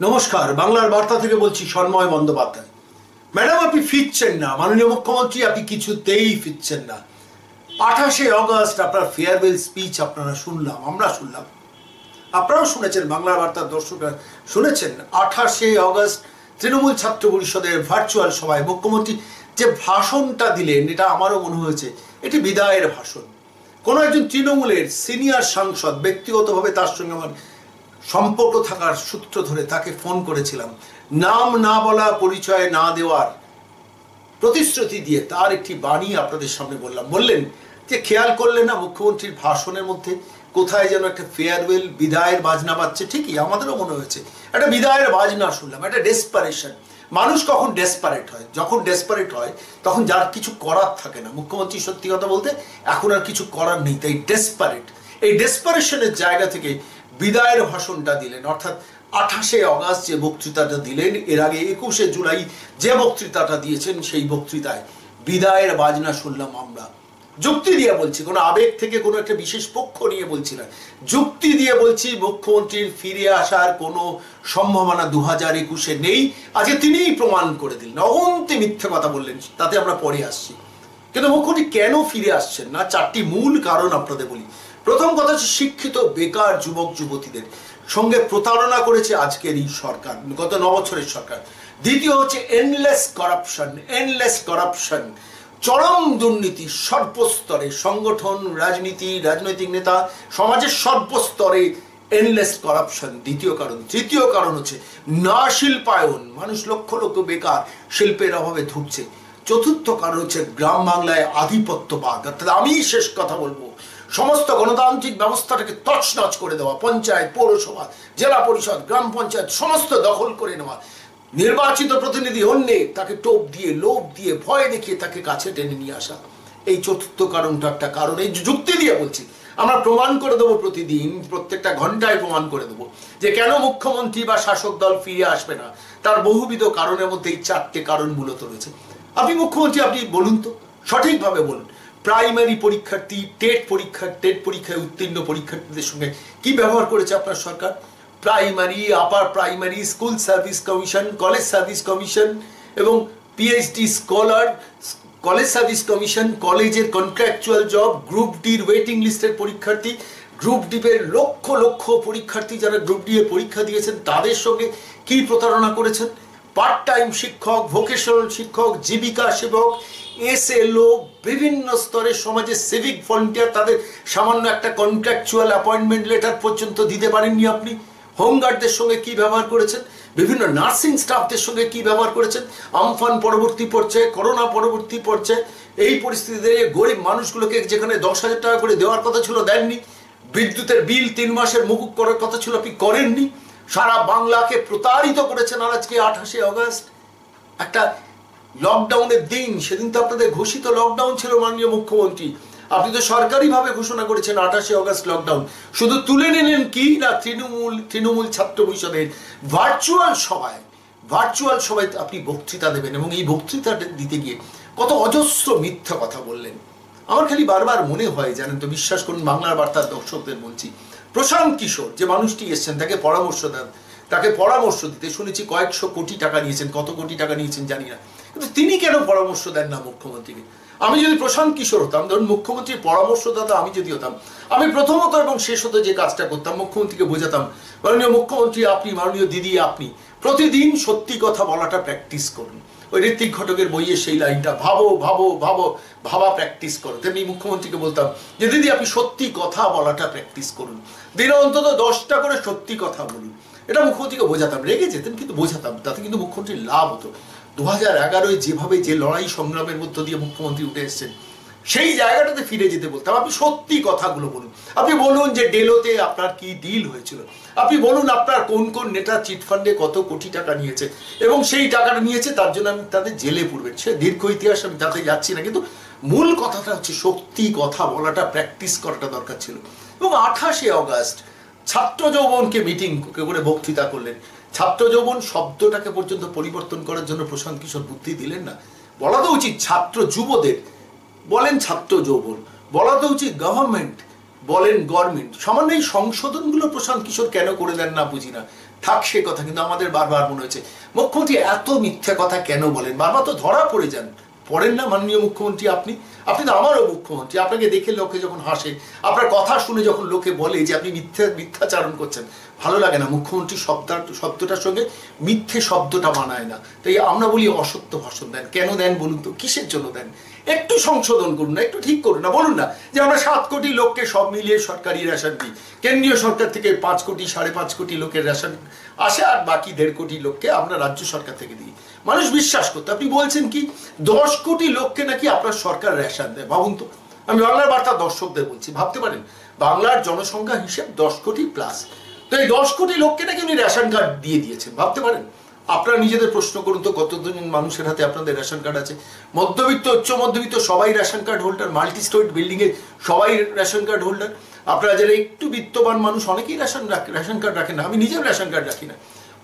নমস্কার, বাংলার বার্তা থেকে বলছি সন্ময় বন্দ্যোপাধ্যায়। ম্যাডাম, আপনি ফিরছেন না, মাননীয় মুখ্যমন্ত্রী, আপনি কিছুতেই ফিরছেন না। 28শে অগস্ট আপনার ফেয়ারওয়েল স্পিচ আমরা শুনলাম, আপনারাও শুনেছেন, বাংলার বার্তার দর্শকরা শুনেছেন। 28শে অগস্ট তৃণমূল ছাত্র পরিষদের ভার্চুয়াল সভায় মুখ্যমন্ত্রী যে ভাষণটা দিলেন, এটা আমারও মনে হয়েছে এটি বিদায়ের ভাষণ। কোনো একজন তৃণমূলের সিনিয়র সাংসদ, ব্যক্তিগতভাবে তার সঙ্গে আমার সম্পর্ক থাকার সূত্র ধরে তাকে ফোন করেছিলাম, নাম না বলা, পরিচয় না দেওয়ার প্রতিশ্রুতি দিয়ে তার একটি বাণী আপনাদের সামনে বললেন যে খেয়াল করলেন না মুখ্যমন্ত্রীর ভাষণের মধ্যে কোথায় যেন একটা ফেয়ারওয়েল বিদায়ের বাজনা বাজছে। ঠিকই আমাদেরও মনে হয়েছে একটা বিদায়ের বাজনা শুনলাম, একটা ডেসপারেশন। মানুষ কখন ডেসপারেট হয়? যখন ডেসপারেট হয় তখন যার কিছু করার থাকে না। মুখ্যমন্ত্রী সত্যি কথা বলতে এখন আর কিছু করার নেই, তাই ডেসপারেট। এই ডেসপারেশনের জায়গা থেকে বিদায়ের ভাষণটা দিলেন, অর্থাৎ 28শে অগস্ট যে বক্তৃতাটা দিলেন, এর আগে 21শে জুলাই যে বক্তৃতাটা দিয়েছেন, সেই বক্তৃতায় বিদায়ের বাজনা শুনলাম আমরা। যুক্তি দিয়ে বলছি, কোনো আবেগ থেকে কোনো একটা বিশেষ পক্ষ নিয়ে বলছি না, যুক্তি দিয়ে বলছি মুখ্যমন্ত্রীর ফিরে আসার কোনো সম্ভাবনা 2021-এ নেই। আজকে তিনিই প্রমাণ করে দিলেন, অগন্তি মিথ্যে কথা বললেন, তাতে আমরা পরে আসছি। কিন্তু মুখ্যমন্ত্রী কেন ফিরে আসছেন না, চারটি মূল কারণ আপনাদের বলি। প্রথম কথা হচ্ছে শিক্ষিত বেকার যুবক যুবতীদের সঙ্গে প্রতারণা করেছে আজকের এই সরকার, গত 9 বছরের সরকার। দ্বিতীয় হচ্ছে এন্ডলেস করাপশন, চরম দুর্নীতি সর্বস্তরে, সংগঠন, রাজনৈতিক নেতা, সমাজের সর্বস্তরে এন্ডলেস করাপশন দ্বিতীয় কারণ। তৃতীয় কারণ হচ্ছে না শিল্পায়ন, মানুষ লক্ষ লক্ষ বেকার, শিল্পের অভাবে ধুঁকছে। চতুর্থ কারণ হচ্ছে গ্রাম বাংলায় আধিপত্যবাদ, অর্থাৎ আমি শেষ কথা বলবো, সমস্ত গণতান্ত্রিক ব্যবস্থাটাকে তছনছ করে দেওয়া, পঞ্চায়েত, পৌরসভা, জেলা পরিষদ, গ্রাম পঞ্চায়েত সমস্ত দখল করে নেওয়া, নির্বাচিত প্রতিনিধি অন্যে তাকে টোপ দিয়ে, লোভ দিয়ে, ভয় দেখিয়ে তাকে কাছে টেনে নিয়ে আসা। এই চতুর্থ কারণটা একটা কারণ। এই যুক্তি দিয়ে বলছি, আমরা প্রমাণ করে দেবো, প্রতিদিন প্রত্যেকটা ঘন্টায় প্রমাণ করে দেবো যে কেন মুখ্যমন্ত্রী বা শাসক দল ফিরে আসবে না। তার বহুবিধ কারণের মধ্যে এই 4টে কারণ মূলত রয়েছে। আপনি মুখ্যমন্ত্রী, আপনি বলুন তো, সঠিকভাবে বলুন, প্রাইমারি পরীক্ষার্থী, টেট পরীক্ষায় উত্তীর্ণ পরীক্ষার্থীদের সঙ্গে কি ব্যবহার করেছে আপনার সরকার? Primary, upper primary, school service commission, college service commission এবং PhD scholar, college service commission, কলেজের কন্ট্রাকচুয়াল জব, গ্রুপ ডির ওয়েটিং লিস্টের পরীক্ষার্থী, গ্রুপ ডির লক্ষ লক্ষ পরীক্ষার্থী যারা গ্রুপ ডি এর পরীক্ষা দিয়েছেন তাদের সঙ্গে কি প্রতারণা করেছেন? পার্ট টাইম শিক্ষক, ভোকেশনাল শিক্ষক, জীবিকা সেবক, এসএলও, বিভিন্ন স্তরের সমাজের সিভিক ভলান্টিয়ার, তাদের সামান্য একটা কন্ট্রাকচুয়াল অ্যাপয়েন্টমেন্ট লেটার পর্যন্ত দিতে পারেননি আপনি। হোমগার্ডদের সঙ্গে কি ব্যবহার করেছেন? বিভিন্ন নার্সিং স্টাফদের সঙ্গে কি ব্যবহার করেছেন? আমফান পরবর্তী পর্যায়ে, করোনা পরবর্তী পর্যায়ে এই পরিস্থিতিতে গরিব মানুষগুলোকে যেখানে 10,000 টাকা করে দেওয়ার কথা ছিল দেননি, বিদ্যুতের বিল 3 মাসের মুকুব করার কথা ছিল আপনি করেননি, সারা বাংলাকে প্রতারিত করেছেন। আর আজকে 28শে অগস্ট একটা লকডাউনের দিন, সেদিন তো আপনাদের ঘোষিত লকডাউন ছিল মাননীয় মুখ্যমন্ত্রী, আপনি তো সরকারিভাবে ঘোষণা করেছেন 28শে অগস্ট লকডাউন। শুধু তুলে নিলেন কি না তৃণমূল ছাত্র পরিষদের ভার্চুয়াল সভায় আপনি বক্তৃতা দেবেন, এবং এই বক্তৃতাটা দিতে গিয়ে কত অজস্র মিথ্যা কথা বললেন। আমার খালি বারবার মনে হয়, জানেন তো, বিশ্বাস করুন, বাংলার বার্তার দর্শকদের বলছি, প্রশান্ত কিশোর যে মানুষটি এসছেন তাকে পরামর্শ দিতে শুনেছি কয়েকশো কোটি টাকা নিয়েছেন, কত কোটি টাকা নিয়েছেন জানি না, কিন্তু তিনি কেন পরামর্শ দেন না মুখ্যমন্ত্রীকে? আমি যদি প্রশান্ত কিশোর হতাম, ধরুন মুখ্যমন্ত্রীর পরামর্শদাতা আমি যদি হতাম, আমি প্রথমত এবং শেষত যে কাজটা করতাম, মুখ্যমন্ত্রীকে বোঝাতাম, মাননীয় মুখ্যমন্ত্রী আপনি, মাননীয় দিদি আপনি প্রতিদিন সত্যি কথা বলাটা প্র্যাকটিস করুন। ওই ঋত্বিক ঘটকের বইয়ে সেই লাইনটা, ভাবা প্র্যাকটিস করো। তেমনি মুখ্যমন্ত্রীকে বলতাম যে দিদি আপনি সত্যি কথা বলাটা প্র্যাকটিস করুন, দিনে অন্তত 10টা করে সত্যি কথা বলুন। এটা মুখ্যমন্ত্রীকে বোঝাতাম, রেগে যেতেন কিন্তু বোঝাতাম, তাতে কিন্তু মুখ্যমন্ত্রীর লাভ হতো। 2011-য় যেভাবে যে লড়াই সংগ্রামের মধ্য দিয়ে মুখ্যমন্ত্রী উঠে এসেছেন, সেই জায়গাটাতে ফিরে যেতে বলতাম। আপনি সত্যি কথাগুলো বলুন, আপনি বলুন যে ডেলোতে আপনার কি ডিল হয়েছিল, আপনি বলুন আপনার কোন কোন নেতা চিটফান্ডে কত কোটি টাকা নিয়েছে এবং সেই টাকাটা নিয়েছে তার জন্য আমি তাদের জেলে পুরবেন। সে দীর্ঘ ইতিহাস, আমি তাতে যাচ্ছি না, কিন্তু মূল কথাটা হচ্ছে সত্যি কথা বলাটা প্র্যাকটিস করাটা দরকার ছিল। এবং 28শে অগস্ট ছাত্র যৌবনকে মিটিং করে বক্তৃতা করলেন। ছাত্র যৌবন শব্দটাকে পর্যন্ত পরিবর্তন করার জন্য প্রশান্ত কিশোর বুদ্ধি দিলেন না। বলা তো উচিত ছাত্র যুবদের, বলেন ছাত্র যৌবন, বলা তো উচিত গভর্নমেন্ট, বলেন গভর্নমেন্ট। সামান্য এই সংশোধনগুলো প্রশান্ত কিশোর কেন করে দেন না বুঝি না। থাক সে কথা, কিন্তু আমাদের বারবার মনে হচ্ছে মুখ্যমন্ত্রী এত মিথ্যা কথা কেন বলেন, বারবার তো ধরা পড়ে যান। পড়েন না মাননীয় মুখ্যমন্ত্রী? আপনি তো আমারও মুখ্যমন্ত্রী, আপনাকে দেখে লোকে যখন হাসে, আপনার কথা শুনে যখন লোকে বলে যে আপনি মিথ্যাচারণ করছেন, ভালো লাগে না। মুখ্যমন্ত্রী শব্দটার সঙ্গে মিথ্যে শব্দটা মানায় না। তাই আমরা বলি অসত্য ভাষণ দেন। কেন দেন বলুন তো? কিসের জন্য দেন? একটু সংশোধন করুন না, একটু ঠিক করুন না। বলুন না যে আমরা 7 কোটি লোককে সব মিলিয়ে সরকারি রেশন দিই, কেন্দ্রীয় সরকার থেকে 5 কোটি 5.5 কোটি লোকের রেশন আসে, আর বাকি 1.5 কোটি লোককে আমরা রাজ্য সরকার থেকে দিই। মানুষ বিশ্বাস করতো। আপনি বলছেন কি 10 কোটি লোককে নাকি আপনার সরকার রেশন দেয়। ভাবুন তো, আমি বাংলার বার্তা দর্শকদের বলছি, ভাবতে পারেন বাংলার জনসংখ্যা হিসেব 10 কোটি প্লাস, তো এই 10 কোটি লোককে নাকি উনি রেশন কার্ড দিয়ে দিয়েছেন। ভাবতে পারেন? আপনারা নিজেদের প্রশ্ন করুন তো, কতজন মানুষের হাতে আপনাদের রেশন কার্ড আছে? মধ্যবিত্ত, উচ্চ মধ্যবিত্ত সবাই ration card holder, multi storied এ সবাই রেশন কার্ড হোল্ডার। আপনারা যারা একটু বিত্তবান মানুষ অনেকেই রেশন কার্ড রাখেন না। আমি নিজেও রেশন কার্ড রাখি না,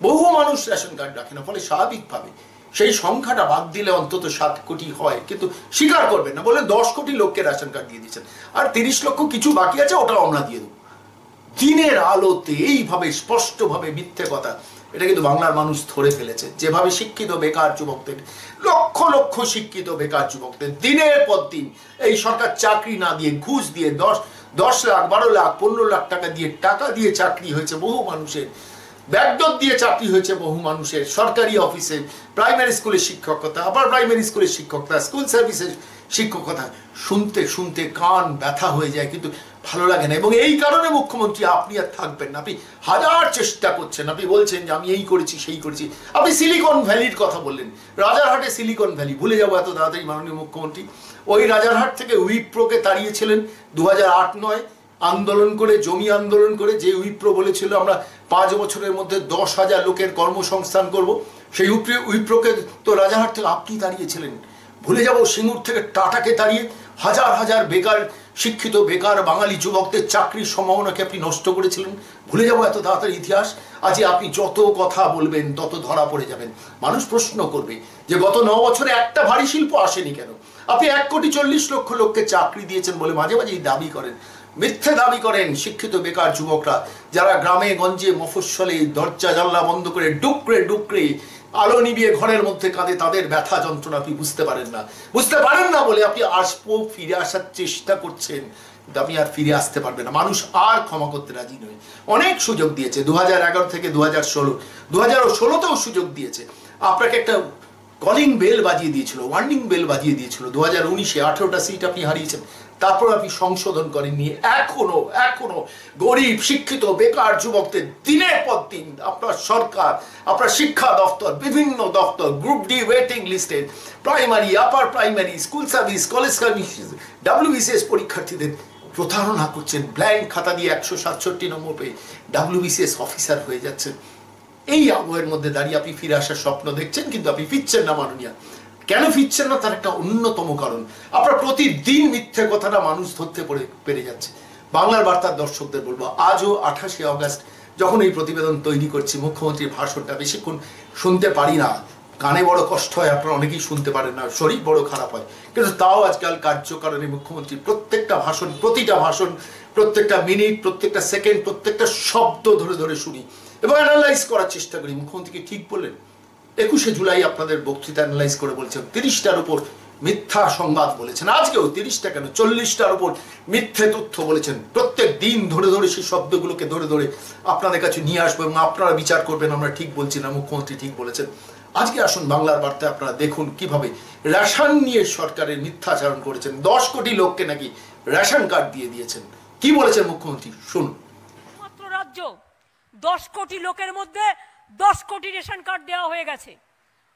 বহু মানুষ রেশন কার্ড রাখে না। ফলে স্বাভাবিকভাবে সেই সংখ্যাটা বাদ দিলে অন্তত 7 কোটি হয়, কিন্তু স্বীকার করবেন না, বলে 10 কোটি লোককে রেশন কার্ড দিয়ে দিচ্ছেন, আর 30 লক্ষ কিছু বাকি আছে, ওটাও আমরা দিয়ে দেবো। দিনের আলোতে এইভাবে স্পষ্টভাবে মিথ্যে কথা, এটা কিন্তু বাংলার মানুষ ধরে ফেলেছে। যেভাবে শিক্ষিত বেকার যুবকদের, লক্ষ লক্ষ শিক্ষিত বেকার যুবকদের দিনের পর দিন এই সরকার চাকরি না দিয়ে, ঘুষ দিয়ে 10 লাখ 12 লাখ 15 লাখ টাকা দিয়ে চাকরি হয়েছে বহু মানুষের, ব্যাকডোর দিয়ে চাকরি হয়েছে বহু মানুষের, সরকারি অফিসে, প্রাইমারি স্কুলের শিক্ষকতা, আবার প্রাইমারি স্কুলের শিক্ষকতা, স্কুল সার্ভিসের শিক্ষকতা শুনতে শুনতে কান ব্যথা হয়ে যায়, কিন্তু ভালো লাগে না। এবং এই কারণে মুখ্যমন্ত্রী আপনি আর থাকবেন না। আপনি হাজার চেষ্টা করছেন, আপনি বলছেন যে আমি এই করেছি সেই করেছি। আপনি সিলিকন ভ্যালির কথা বললেন, রাজারহাটে সিলিকন ভ্যালি ভুলে যাবো এত তাড়াতাড়ি মাননীয় মুখ্যমন্ত্রী? ওই রাজারহাট থেকে উইপ্রোকে তাড়িয়েছিলেন 2008-9 আন্দোলন করে, জমি আন্দোলন করে। যে উইপ্রো বলেছিল আমরা 5 বছরের মধ্যে 10,000 লোকের কর্মসংস্থান করব, সেই উইপ্রোকে তো রাজারহাট থেকে আপনি তাড়িয়েছিলেন। ভুলে যাব সিঙ্গুর থেকে টাটাকে তাড়িয়ে হাজার হাজার বেকার, শিক্ষিত বেকার বাঙালি যুবকদের চাকরির সম্ভাবনাকে আপনি নষ্ট করেছিলেন। ভুলে যাব এত তাড়াতাড়ি ইতিহাস? আজ আপনি যত কথা বলবেন তত ধরা পড়ে যাবেন। মানুষ প্রশ্ন করবে যে গত 9 বছরে একটা ভারী শিল্প আসেনি কেন? আপনি 1,40,00,000 লোককে চাকরি দিয়েছেন বলে মাঝে মাঝেই দাবি করেন, মিথ্যে দাবি করেন। শিক্ষিত বেকার যুবকরা যারা গ্রামে গঞ্জে মফস্বলে দরজা জানলা বন্ধ করে ডুকরে ডুকরে আলো নিবিয়ে ঘরের মধ্যে কাঁদে, তাদের ব্যথা যন্ত্রণা আপনি বুঝতে পারেন না বলে আপনি ফিরে আসার চেষ্টা করছেন, কিন্তু আপনি আর ফিরে আসতে পারবেন না। মানুষ আর ক্ষমা করতে রাজি নয়। অনেক সুযোগ দিয়েছে 2011 থেকে 2016, 2016তেও সুযোগ দিয়েছে। আপনাকে একটা কলিং বেল বাজিয়ে দিয়েছিল, ওয়ার্নিং বেল বাজিয়ে দিয়েছিল। 2019-এ 18টা সিট আপনি হারিয়েছেন, তারপর আপনি সংশোধন করেননি। এখনো গরিব শিক্ষিত বেকার যুবকদের দিনের পর দিন আপনার সরকার, আপনার শিক্ষা দপ্তর, বিভিন্ন দপ্তর, গ্রুপ ডি ওয়েটিং লিস্টে, primary, upper primary, school service, college service, WBCS পরীক্ষার্থীদের প্রতারণা করছেন। ব্ল্যাঙ্ক খাতা দিয়ে 167 নম্বর পেয়ে WBCS অফিসার হয়ে যাচ্ছেন। এই আবহের মধ্যে দাঁড়িয়ে আপনি ফিরে আসার স্বপ্ন দেখছেন, কিন্তু আপনি ফিরছেন না মাননীয়া। কেন ফিরছেন না? তার একটা অন্যতম কারণ, আপনার প্রতিদিন মিথ্যে কথাটা মানুষ ধরতে পেরে যাচ্ছে। বাংলার বার্তার দর্শকদের বলবো, আজও 28শে অগাস্ট যখন এই প্রতিবেদন তৈরি করছি, মুখ্যমন্ত্রীর ভাষণটা বেশিক্ষণ শুনতে পারি না, কানে বড় কষ্ট হয়, আপনারা অনেকেই শুনতে পারেন না, শরীর বড় খারাপ হয়, কিন্তু তাও আজকাল কার্যকারণে মুখ্যমন্ত্রী প্রত্যেকটা ভাষণ, প্রতিটা ভাষণ, প্রত্যেকটা মিনিট, প্রত্যেকটা সেকেন্ড, প্রত্যেকটা শব্দ ধরে ধরে শুনি এবং অ্যানালাইজ করার চেষ্টা করি। মুখ্যমন্ত্রী কি ঠিক বললেন? 21শে জুলাই আপনাদের বক্তৃতা অ্যানালাইজ করে বলছেন 30টার উপর মিথ্যা সংবাদ বলেছেন। আজকেও 30টা কেন 40টার উপর মিথ্যে তথ্য বলেছেন। প্রত্যেক দিন ধরে ধরে সেই শব্দগুলোকে ধরে ধরে আপনাদের কাছে নিয়ে আসবো এবং আপনারা বিচার করবেন আমরা ঠিক বলছি না, মুখ্যমন্ত্রী ঠিক বলেছেন। আজকে আসুন বাংলার বার্তায় আপনারা দেখুন কিভাবে রেশন নিয়ে সরকারের মিথ্যাচারণ করেছেন। 10 কোটি লোককে নাকি রেশন কার্ড দিয়ে দিয়েছেন। কি বলেছেন মুখ্যমন্ত্রী শুনুন। মাত্র রাজ্য 10 কোটি লোকের মধ্যে 10 কোটি রেশন কার্ড দেওয়া হয়ে গেছে,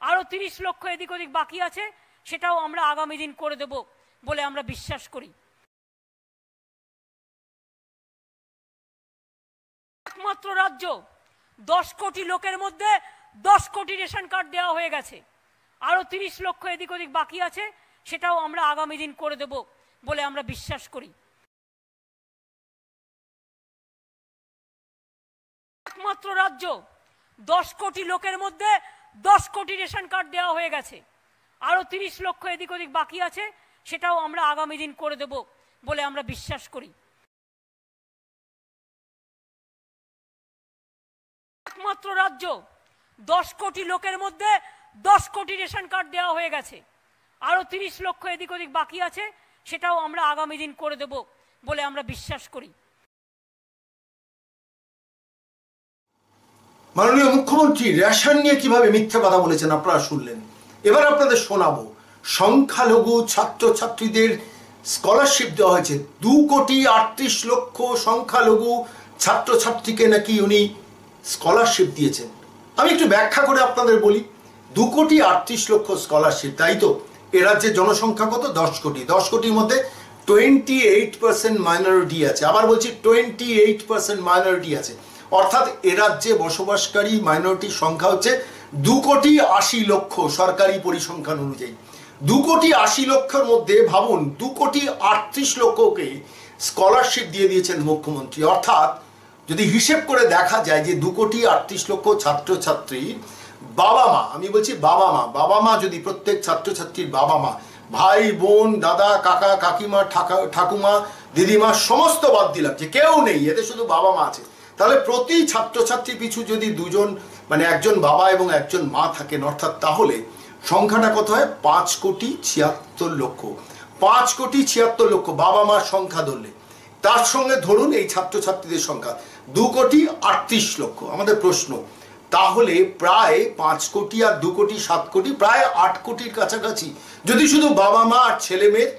আরো 30 লক্ষ এদিক ওদিক বাকি আছে, সেটাও আমরা আগামী দিন করে দেব বলে আমরা বিশ্বাস করি। একমাত্র রাজ্য 10 কোটি লোকের মধ্যে 10 কোটি রেশন কার্ড দেওয়া হয়ে গেছে, আরো 30 লক্ষ এদিক ওদিক বাকি আছে, সেটাও আমরা আগামী দিন করে দেব বলে আমরা বিশ্বাস করি। একমাত্র রাজ্য 10 কোটি লোকের মধ্যে 10 কোটি রেশন কার্ড দেওয়া হয়ে গেছে, আরো 30 লক্ষ এদিক ওদিক বাকি আছে, সেটাও আমরা আগামী দিন করে দেব বলে আমরা বিশ্বাস করি। একমাত্র রাজ্য 10 কোটি লোকের মধ্যে 10 কোটি রেশন কার্ড দেওয়া হয়ে গেছে, আরো 30 লক্ষ এদিক ওদিক বাকি আছে, সেটাও আমরা আগামী দিন করে দেব বলে আমরা বিশ্বাস করি। মাননীয় মুখ্যমন্ত্রী রেশন নিয়ে কিভাবে মিথ্যা কথা বলেছেন আপনারা শুনলেন। এবার আপনাদের শোনাবো সংখ্যালঘু ছাত্রছাত্রীদের স্কলারশিপ দেওয়া হয়েছে। 2,38 লক্ষ সংখ্যালঘু ছাত্রছাত্রীকে নাকি উনি স্কলারশিপ দিয়েছেন। আমি একটু ব্যাখ্যা করে আপনাদের বলি। 2,38 লক্ষ স্কলারশিপ, তাই তো? এ রাজ্যের জনসংখ্যা কত? 10 কোটি। 10 কোটির মধ্যে 28% মাইনরিটি আছে। আবার বলছি 28% মাইনরিটি আছে, অর্থাৎ এ রাজ্যে বসবাসকারী মাইনরিটির সংখ্যা হচ্ছে 2,80 লক্ষ সরকারি পরিসংখ্যান অনুযায়ী। 2,80 লক্ষের মধ্যে ভাবুন 2,38 লক্ষকে স্কলারশিপ দিয়ে দিয়েছেন মুখ্যমন্ত্রী। অর্থাৎ যদি হিসেব করে দেখা যায় যে 2,38 লক্ষ ছাত্রছাত্রীর বাবা মা, আমি বলছি বাবা মা যদি প্রত্যেক ছাত্রছাত্রীর বাবা মা, ভাই বোন, দাদা, কাকা, কাকিমা, ঠাকুমা, দিদিমা সমস্ত বাদ দিলাম, যে কেউ নেই, এতে শুধু বাবা মা আছে, তাহলে প্রতি ছাত্রছাত্রী পিছু যদি দুজন মানে একজন বাবা এবং একজন মা থাকেন, অর্থাৎ তাহলে সংখ্যাটা কত হয়? 5,76 লক্ষ। 5,76 বাবা মার সংখ্যা ধরলে, তার সঙ্গে ধরুন এই ছাত্রছাত্রীদের সংখ্যা 2,38 লক্ষ। আমাদের প্রশ্ন, তাহলে প্রায় 5 কোটি আর 2,07 কোটি, প্রায় 8 কোটির কাছাকাছি যদি শুধু বাবা মা আর ছেলে মেয়ের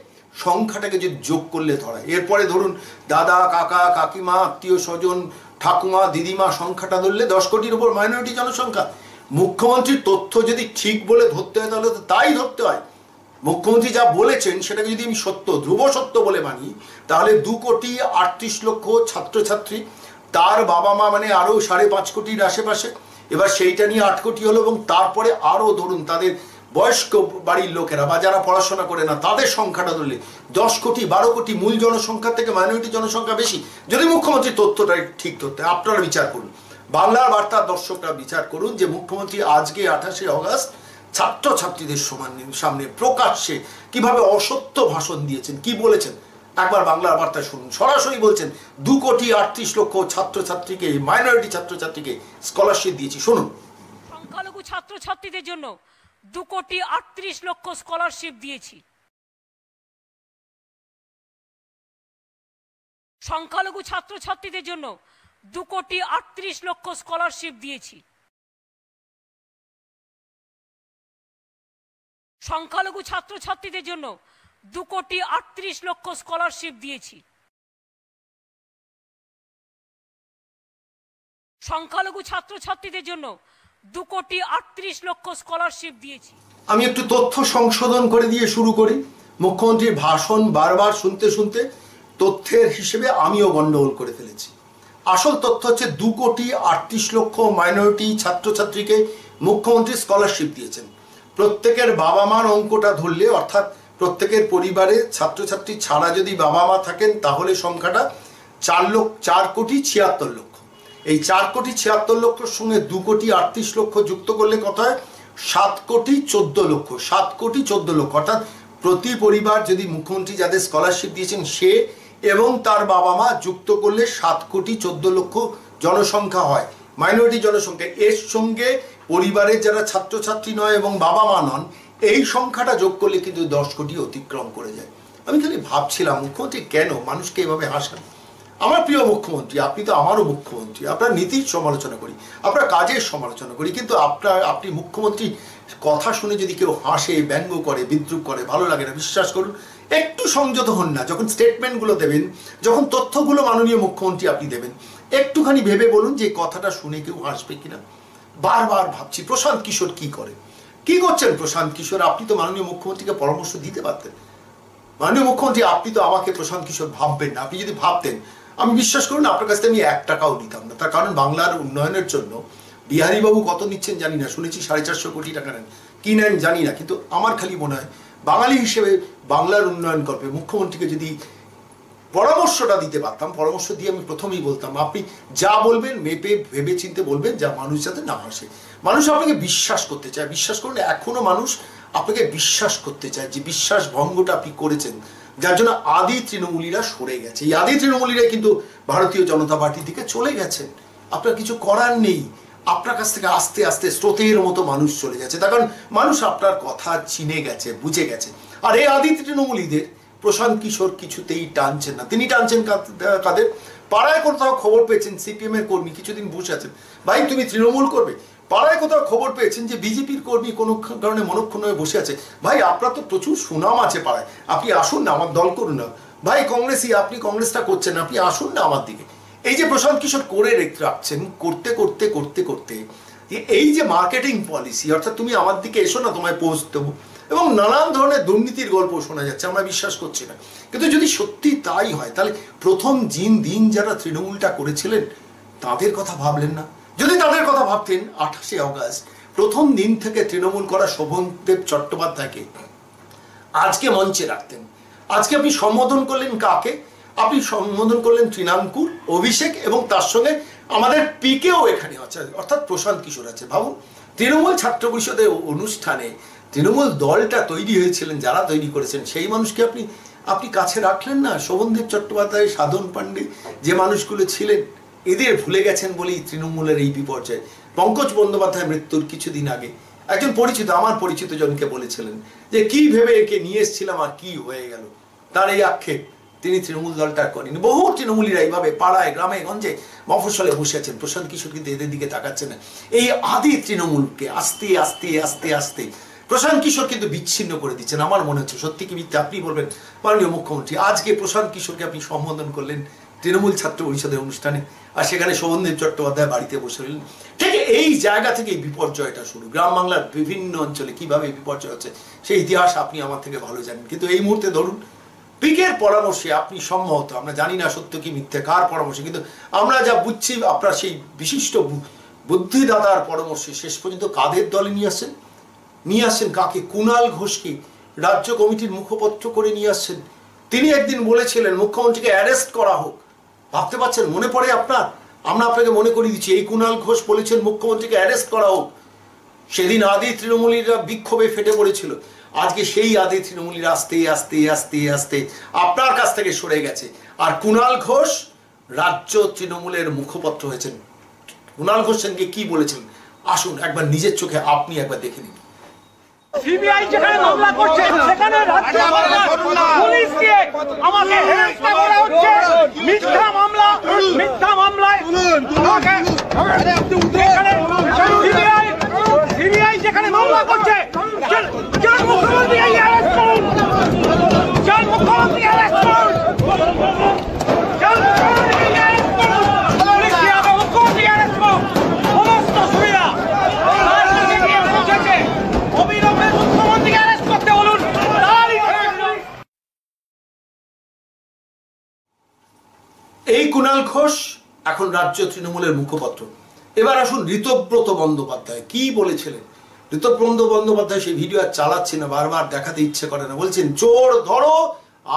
সংখ্যাটাকে যদি যোগ করলে ধরা। এরপরে ধরুন দাদা, কাকা, কাকিমা, আত্মীয় স্বজন, ঠাকুমা, দিদিমা সংখ্যাটা ধরলে 10 কোটির উপর মাইনরিটি জনসংখ্যা। মুখ্যমন্ত্রীর তথ্য যদি ঠিক বলে ধরতে হয় তাহলে তো তাই ধরতে হয়। মুখ্যমন্ত্রী যা বলেছেন সেটাকে যদি আমি সত্য, ধ্রুব সত্য বলে মানি, তাহলে 2,38 লক্ষ ছাত্রছাত্রী, তার বাবা মা মানে আরো 5.5 কোটির আশেপাশে। এবার সেইটা নিয়ে 8 কোটি হলো, এবং তারপরে আরো ধরুন তাদের বয়স্ক বাড়ির লোকেরা বা যারা পড়াশোনা করে না তাদের সংখ্যাটা ধরলে 10 কোটি, 12 কোটি। মূল জনসংখ্যা থেকে মাইনরিটি জনসংখ্যা বেশি। যদি মুখ্যমন্ত্রী তথ্যটা ঠিক ধরতে, আপনারা বিচার করুন, বাংলার বার্তার দর্শকরা বিচার করুন যে মুখ্যমন্ত্রী আজকে 28শে অগাস্ট ছাত্রছাত্রীদের সামনে প্রকাশ্যে কিভাবে অসত্য ভাষণ দিয়েছেন, কি বলেছেন একবার বাংলার বার্তা শুনুন। সরাসরি বলছেন 2,38 লক্ষ ছাত্রছাত্রীকে, মাইনরিটি ছাত্রছাত্রীকে স্কলারশিপ দিয়েছি। শুনুন, সংখ্যালঘু ছাত্রছাত্রীদের জন্য 2,38 লক্ষ স্কলারশিপ দিয়েছি। সংখ্যালঘু ছাত্রছাত্রীদের জন্য 2,38 লক্ষ স্কলারশিপ দিয়েছি। সংখ্যালঘু ছাত্রছাত্রীদের জন্য 2,38 লক্ষ স্কলারশিপ দিয়েছি। সংখ্যালঘু ছাত্রছাত্রীদের জন্য 2,38 লক্ষ স্কলারশিপ দিয়েছি। আমি একটু তথ্য সংশোধন করে দিয়ে শুরু করি। মুখ্যমন্ত্রীর ভাষণ বারবার শুনতে শুনতে তথ্যের হিসেবে আমিও গন্ডগোল করে ফেলেছি। আসল তথ্য হচ্ছে 2,38 লক্ষ মাইনরিটি ছাত্রছাত্রীকে মুখ্যমন্ত্রী স্কলারশিপ দিয়েছেন। প্রত্যেকের বাবা মার অঙ্কটা ধরলে, অর্থাৎ প্রত্যেকের পরিবারে ছাত্রছাত্রী ছাড়া যদি বাবা মা থাকেন তাহলে সংখ্যাটা 4,76 লক্ষ। এই 4,76 লক্ষের সঙ্গে 2,38 লক্ষ যুক্ত করলে কত হয়? 7,14 লক্ষ। 7,14 লক্ষ, অর্থাৎ প্রতি পরিবার যদি মুখ্যমন্ত্রী যাদের স্কলারশিপ দিয়েছেন সে এবং তার বাবা মা যুক্ত করলে 7,14 লক্ষ জনসংখ্যা হয়, মাইনরিটি জনসংখ্যা। এর সঙ্গে পরিবারের যারা ছাত্রছাত্রী নয় এবং বাবা মা নন, এই সংখ্যাটা যোগ করলে কিন্তু 10 কোটি অতিক্রম করে যায়। আমি খালি ভাবছিলাম মুখ্যমন্ত্রী কেন মানুষকে এভাবে হাসান। আমার প্রিয় মুখ্যমন্ত্রী, আপনি তো আমারও মুখ্যমন্ত্রী, আপনার নীতির সমালোচনা করি, আপনার কাজের সমালোচনা করি, কিন্তু আপনি মুখ্যমন্ত্রী কথা শুনে যদি কেউ হাসে, ব্যঙ্গ করে, বিদ্রুপ করে, ভালো লাগে না। বিশ্বাস করুন, একটু সংযত হন না। যখন স্টেটমেন্টগুলো দেবেন, যখন তথ্যগুলো মাননীয় মুখ্যমন্ত্রী আপনি দেবেন, একটুখানি ভেবে বলুন যে কথাটা শুনে কেউ হাসবে কিনা। বারবার ভাবছি প্রশান্ত কিশোর কি করে, কি করছেন প্রশান্ত কিশোর। আপনি তো মাননীয় মুখ্যমন্ত্রীকে পরামর্শ দিতে পারতেন। মাননীয় মুখ্যমন্ত্রী, আপনি তো আমাকে প্রশান্ত কিশোর ভাববেন না। আপনি যদি ভাবতেন, আমি বিশ্বাস করুন আপনার কাছ থেকে আমি 1 টাকাও নিতাম না। তার কারণ বাংলার উন্নয়নের জন্য বিহারীবাবু কত নিচ্ছেন জানি না, শুনেছি 450 কোটি টাকা নেন, কি নেন জানি না, কিন্তু আমার খালি মনে হয় বাঙালি হিসেবে বাংলার উন্নয়ন করবে মুখ্যমন্ত্রীকে যদি পরামর্শটা দিতে পারতাম, পরামর্শ দিয়ে আমি প্রথমেই বলতাম আপনি যা বলবেন মেপে ভেবে চিনতে বলবেন, যা মানুষ যাতে না হাসে। মানুষ আপনাকে বিশ্বাস করতে চায়। বিশ্বাস করুন, এখনো মানুষ আপনাকে বিশ্বাস করতে চায় যে বিশ্বাস ভঙ্গটা আপনি করেছেন, যার জন্য আদি তৃণমূলীরা সরে গেছে। এই আদি তৃণমূলীরা কিন্তু ভারতীয় জনতা পার্টির দিকে চলে গেছেন। আপনার কিছু করার নেই। আপনার কাছ থেকে আস্তে আস্তে স্রোতের মতো মানুষ চলে যাচ্ছে, তার কারণ মানুষ আপনার কথা চিনে গেছে, বুঝে গেছে। আর এই আদি তৃণমূলীদের প্রশান্ত কিশোর কিছুতেই টানছেন না। তিনি টানছেন কাদের? পাড়ায় কোথাও খবর পেয়েছেন সিপিএম এর কর্মী কিছুদিন বসে আছেন, ভাই তুমি তৃণমূল করবে। পাড়ায় কোথাও খবর পেয়েছেন যে বিজেপির কর্মী কোনো কারণে মনক্ষুণ্ণ হয়ে বসে আছে, ভাই আপনার তো প্রচুর সুনাম আছে পাড়ায়, আপনি আসুন না, আমার দল করুন না। ভাই কংগ্রেসই, আপনি কংগ্রেসটা করছেন না, আপনি আসুন না আমার দিকে। এই যে প্রশান্ত কিশোর করে রাখছেন, করতে করতে করতে করতে এই যে মার্কেটিং পলিসি, অর্থাৎ তুমি আমার দিকে এসো না, তোমায় পোস্ট দেবো, এবং নানান ধরনের দুর্নীতির গল্প শোনা যাচ্ছে, আমরা বিশ্বাস করছি না। কিন্তু যদি সত্যি তাই হয়, তাহলে প্রথম দিন যারা তৃণমূলটা করেছিলেন তাদের কথা ভাবলেন না? যদি তাদের কথা ভাবতেন 28শে অগাস্ট প্রথম দিন থেকে তৃণমূল করা শোভনদেব চট্টোপাধ্যায়কে আজকে মঞ্চে রাখতেন। আজকে আপনি সম্বোধন করলেন কাকে? আপনি সম্বোধন করলেন তৃণাঙ্কুর, অভিষেক এবং তার সঙ্গে আমাদের পিকেও এখানে আছে, অর্থাৎ প্রশান্ত কিশোর আছে। ভাবুন, তৃণমূল ছাত্র পরিষদের অনুষ্ঠানে তৃণমূল দলটা তৈরি হয়েছিলেন, যারা তৈরি করেছেন সেই মানুষকে আপনি কাছে রাখলেন না। শোভনদেব চট্টোপাধ্যায়, সাধন পাণ্ডে, যে মানুষগুলো ছিলেন, এদের ভুলে গেছেন বলেই তৃণমূলের এই বিপর্যয়। পঙ্কজ বন্দ্যোপাধ্যায় মৃত্যুর কিছুদিন আগে একজন পরিচিত, আমার পরিচিত জনকে বলেছিলেন যে কি ভেবে একে নিয়ে এসেছিলাম আর কি হয়ে গেল। তার এই আক্ষেপ, তিনি তৃণমূল দলটা করেনি। বহু তৃণমূলীরা এইভাবে পাড়ায় গ্রামে গঞ্জে মফস্বলে বসে আছেন, প্রশান্ত কিশোর কিন্তু এদের দিকে তাকাচ্ছে না। এই আদি তৃণমূলকে আস্তে আস্তে আস্তে আস্তে প্রশান্ত কিশোর কিন্তু বিচ্ছিন্ন করে দিচ্ছেন। আমার মনে হচ্ছে, সত্যি কি মিথ্যে আপনি বলবেন মাননীয় মুখ্যমন্ত্রী, আজকে প্রশান্ত কিশোরকে আপনি সম্বোধন করলেন তৃণমূল ছাত্র পরিষদের অনুষ্ঠানে, আর সেখানে শোভনদেব চট্টোপাধ্যায় বাড়িতে বসে রইলেন। ঠিক এই জায়গা থেকে এই বিপর্যয়টা শুরু। গ্রাম বাংলার বিভিন্ন অঞ্চলে কিভাবে বিপর্যয় হচ্ছে সেই ইতিহাস আপনি আমার থেকে ভালো জানেন। কিন্তু এই মুহূর্তে ধরুন পিকের পরামর্শে আপনি সম্মত, আমরা জানি না সত্য কি মিথ্যে কার পরামর্শে, কিন্তু আমরা যা বুঝছি আপনার সেই বিশিষ্ট বুদ্ধিদাতার পরামর্শে শেষ পর্যন্ত কাদের দলে নিয়ে আসছেন কাকে? কুণাল ঘোষকে রাজ্য কমিটির মুখপত্র করে নিয়ে আসছেন। তিনি একদিন বলেছিলেন মুখ্যমন্ত্রীকে অ্যারেস্ট করা হোক। ভাবতে পারছেন? মনে পড়ে আপনার? আমরা আপনাকে মনে করিয়ে দিচ্ছি, এই কুণাল ঘোষ বলেছেন মুখ্যমন্ত্রীকে অ্যারেস্ট করা হোক। সেদিন আদি তৃণমূলীরা বিক্ষোভে ফেটে পড়েছিল। আজকে সেই আদি তৃণমূলীরা আস্তে আস্তে আস্তে আস্তে আপনার কাছ থেকে সরে গেছে, আর কুণাল ঘোষ রাজ্য তৃণমূলের মুখপত্র হয়েছেন। কুণাল ঘোষ সেনকে কি বলেছেন আসুন একবার নিজের চোখে আপনি একবার দেখে নিন। সিবিআই যেখানে মামলা করছে সেখানে রাজ্য সরকার পুলিশ দিয়ে আমাকে হেনস্থা করা হচ্ছে। মিথ্যা মামলায় আমাকে সিবিআই যেখানে মামলা করছে, মুখ্যমন্ত্রী অ্যারেস্ট করুন, মুখ্যমন্ত্রী অ্যারেস্ট করুন, মুখ্যমন্ত্রী অ্যারেস্ট করুন, সমস্ত সুবিধা অবিলম্বে মুখ্যমন্ত্রী অ্যারেস্ট করতে বলুন। এই কুণাল ঘোষ এখন রাজ্য তৃণমূলের মুখপত্র। এবার আসুন ঋতব্রত বন্দ্যোপাধ্যায় কি বলেছিলেন। ঋতব্রত বন্দ্যোপাধ্যায় সেই ভিডিও আর চালাচ্ছি না, বারবার দেখাতে ইচ্ছে করে না। বলছেন চোর ধরো